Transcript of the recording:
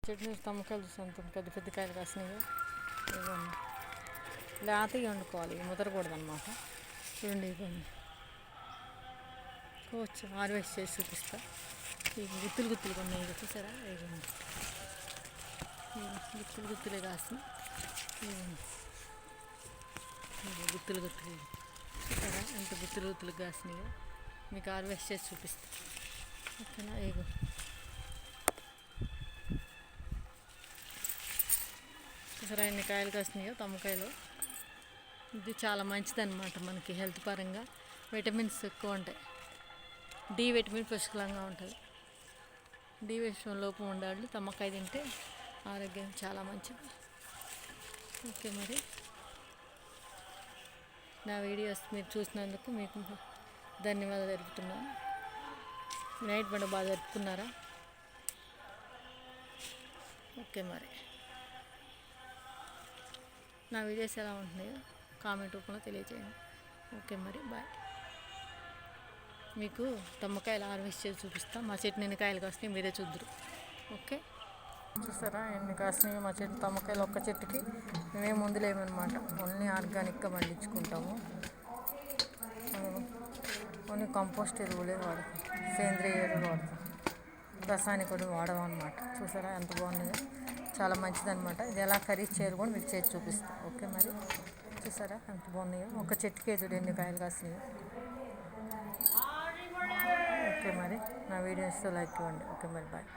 చెట్టు తమ్మకాయలు చూసాను, పెద్ద పెద్ద కాయలు కాసినాయి. ఇవ్వండి, లేతగా వండుకోవాలి, ముదరకూడదు అనమాట. చూడండి, ఇవ్వండి కోవచ్చు హార్వెస్ట్ చేసి చూపిస్తా. ఇవి గుత్తులు గుత్తులుగా ఉన్నాయి, చూసారా? ఇవ్వండి, గుత్తులు గుత్తులే కాసి. ఇవ్వండి, గుత్తులు గుత్తులు చూసారా ఎంత గుత్తులు గుత్తులు కాసినాయో. మీకు హార్వెస్ట్ చేసి చూపిస్తా, ఓకేనా? ఇగో చూసారా ఎన్ని కాయలు కాసినాయో తమ్మకాయలు. ఇది చాలా మంచిదన్నమాట మనకి హెల్త్ పరంగా. విటమిన్స్ ఎక్కువ ఉంటాయి. డి విటమిన్ పుష్కలంగా ఉంటుంది. డి విటమిన్ లోపం ఉండాలి, తమ్మకాయ తింటే ఆరోగ్యం చాలా మంచిది. ఓకే, మరి నా వీడియోస్ మీరు చూసినందుకు మీకు ధన్యవాదాలు తెలుపుతున్నాను. నైట్ పండుగ బాగా జరుపుకున్నారా? ఓకే, మరి నా వీడియోస్ ఎలా ఉంటున్నాయో కామెంట్ రూపంలో తెలియజేయండి. ఓకే, మరి బాయ్. మీకు తమ్మకాయలు హార్వెస్ట్ చేసి చూపిస్తా. మా చెట్టు ఎన్ని కాయలు కాసినాయి మీరే చూద్దరు. ఓకే, చూసారా ఎన్ని కాసినాయి మా చెట్టు తమ్మకాయలు. ఒక్క చెట్టుకి మేమేం ముందులేమన్నమాట, ఓన్లీ ఆర్గానిక్గా పండించుకుంటాము. ఓన్లీ కంపోస్ట్ ఎరువులే వాడతాం, సేంద్రియ ఎరువులు వాడతాం, రసాయనిక ఎరువులు వాడమన్నమాట. చూసారా ఎంత బాగుంది, చాలా మంచిదన్నమాట. ఇది ఎలా కర్రీ చేయాలి కూడా మీకు చేసి చూపిస్తాను. ఓకే, మరి చూసారా ఎంత బాగున్నాయో. ఒక చెట్టుకి ఎదురు ఎన్ని కాయలు కాసినాయో. ఓకే, మరి నా వీడియోస్ లైక్ ఇవ్వండి. ఓకే, మరి బాయ్.